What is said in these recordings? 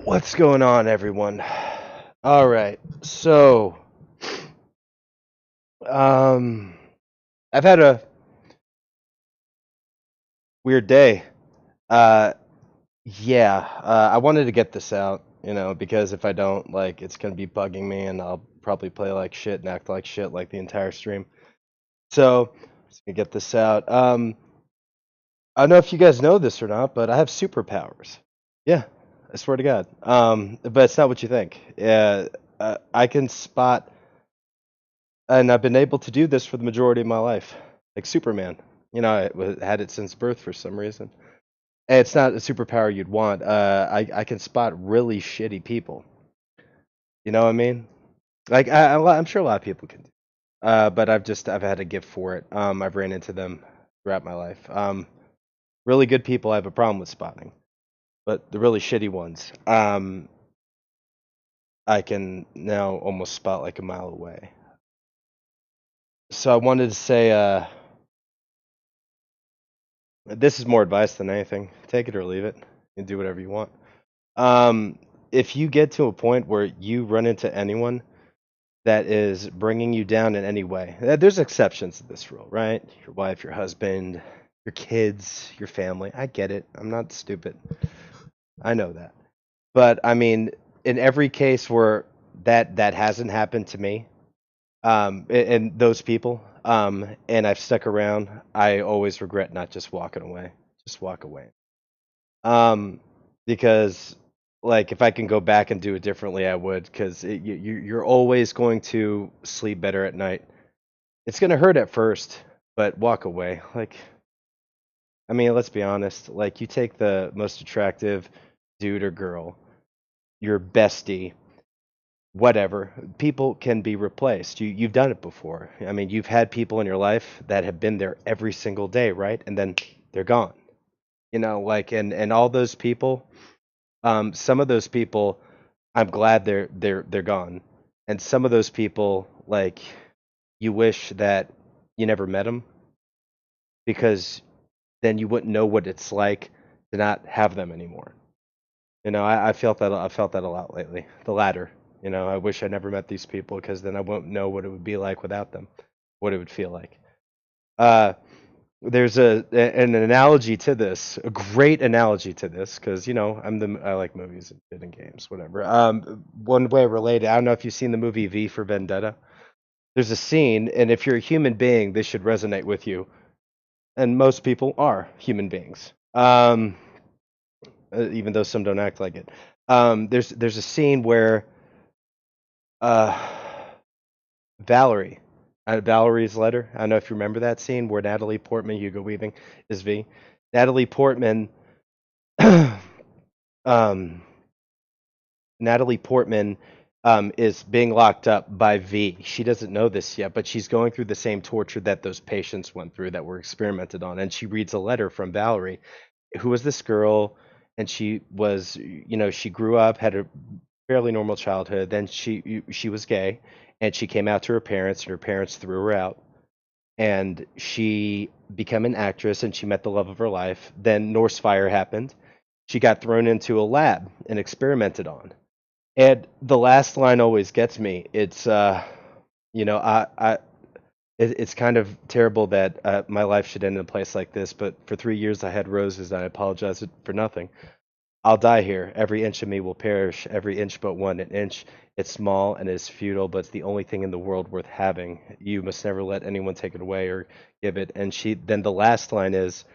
What's going on, everyone? All right, so um, I've had a weird day. Uh, yeah, I wanted to get this out, because if I don't, like, it's gonna be bugging me, and I'll probably play like shit and act like shit like the entire stream. So, let's get this out. I don't know if you guys know this or not, but I have superpowers. Yeah, I swear to God. But it's not what you think. Yeah, I can spot. And I've been able to do this for the majority of my life, like Superman. Had it since birth for some reason. And it's not a superpower you'd want. I can spot really shitty people. You know what I mean? Like I'm sure a lot of people can do. But I've had a gift for it. I've ran into them throughout my life. Really good people I have a problem with spotting, but the really shitty ones, I can now almost spot like a mile away. So I wanted to say, this is more advice than anything. Take it or leave it. You can do whatever you want. Um, if you get to a point where you run into anyone that is bringing you down in any way, there's exceptions to this rule, right? Your wife, your husband, your kids, your family. I get it. I'm not stupid. I know that. But I mean, in every case where that hasn't happened to me, and those people, and I've stuck around, I always regret not just walking away. Just walk away. Um, because like if I can go back and do it differently, I would. Because you're always going to sleep better at night. It's gonna hurt at first, but walk away. Like, I mean, let's be honest. Like, you take the most attractive dude or girl, your bestie, whatever. People can be replaced. You've done it before. I mean, you've had people in your life that have been there every single day, right? And then they're gone. Like, and all those people. Some of those people, I'm glad they're gone, and some of those people, like, you wish that you never met them because then you wouldn't know what it's like to not have them anymore. I felt that a lot lately. The latter. I wish I never met these people because then I won't know what it would be like without them, what it would feel like. Uh, there's an analogy to this, a great analogy to this, because I like movies and shit and games, whatever. One way related, I don't know if you've seen the movie V for Vendetta. There's a scene, and if you're a human being, this should resonate with you. And most people are human beings, even though some don't act like it. There's a scene where uh, Valerie, Valerie's letter. I don't know if you remember that scene where Natalie Portman, Hugo Weaving, is V. Natalie Portman um, Natalie Portman is being locked up by V. She doesn't know this yet, but she's going through the same torture that those patients went through that were experimented on. And she reads a letter from Valerie, who was this girl, and she was, she grew up, had a fairly normal childhood. Then she was gay, and she came out to her parents, and her parents threw her out. And she became an actress, and she met the love of her life. Then Norse Fire happened. She got thrown into a lab and experimented on, and the last line always gets me. It's it's kind of terrible that my life should end in a place like this, but for 3 years I had roses, and I apologize for nothing. I'll die here. Every inch of me will perish, every inch but one. An inch, it's small and it's futile, but it's the only thing in the world worth having. You must never let anyone take it away or give it. And then the last line is,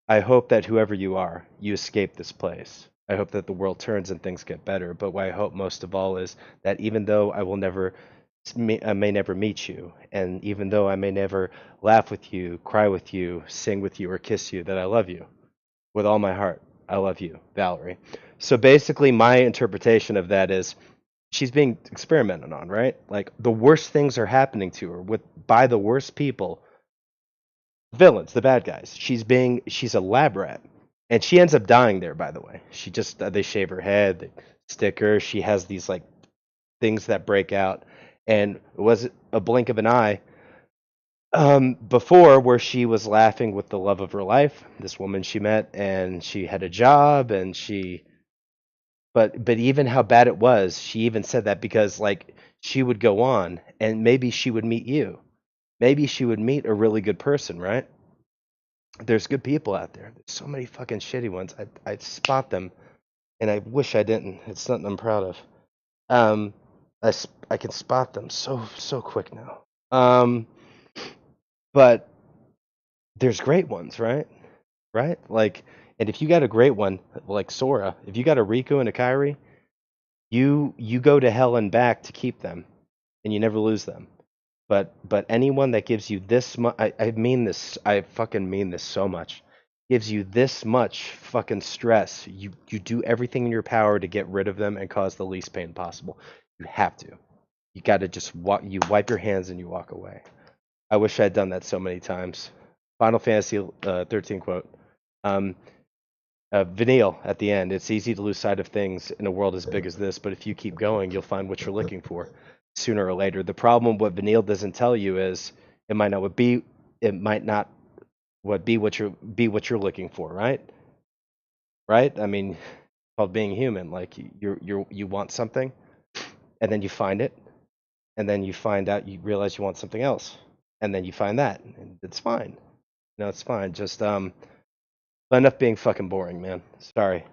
I hope that whoever you are, you escape this place. I hope that the world turns and things get better. But what I hope most of all is that even though I may never meet you, and even though I may never laugh with you, cry with you, sing with you, or kiss you, that I love you with all my heart. I love you, Valerie. So basically, my interpretation of that is she's being experimented on, right? Like, the worst things are happening to her by the worst people, villains, the bad guys. She's a lab rat, and she ends up dying there. By the way, she just they shave her head, they stick her. She has these like things that break out, and it was a blink of an eye. Before, where she was laughing with the love of her life, this woman she met, and she had a job, and she But even how bad it was, she even said that because like she would go on and maybe she would meet you. Maybe she would meet a really good person, right? There's good people out there. There's so many fucking shitty ones. I spot them, and I wish I didn't. It's something I'm proud of. Um, I can spot them so quick now. But there's great ones, right? Right? Like, and if you got a great one like Sora, if you got a Riku and a Kairi, you go to hell and back to keep them, and you never lose them. But anyone that gives you this much, I mean this, I fucking mean this so much, gives you this much fucking stress, you do everything in your power to get rid of them and cause the least pain possible. You have to. You got to just walk. You wipe your hands and you walk away. I wish I had done that so many times. Final Fantasy 13 quote. Um, Vanille at the end. It's easy to lose sight of things in a world as big as this, but if you keep going, you'll find what you're looking for sooner or later. The problem, what Vanille doesn't tell you is it might not be what you're looking for, right? Right? I mean, called being human. Like you want something, and then you find it, and then you find out you realize you want something else, and then you find that, and it's fine. No, it's fine. Just enough being fucking boring, man. Sorry.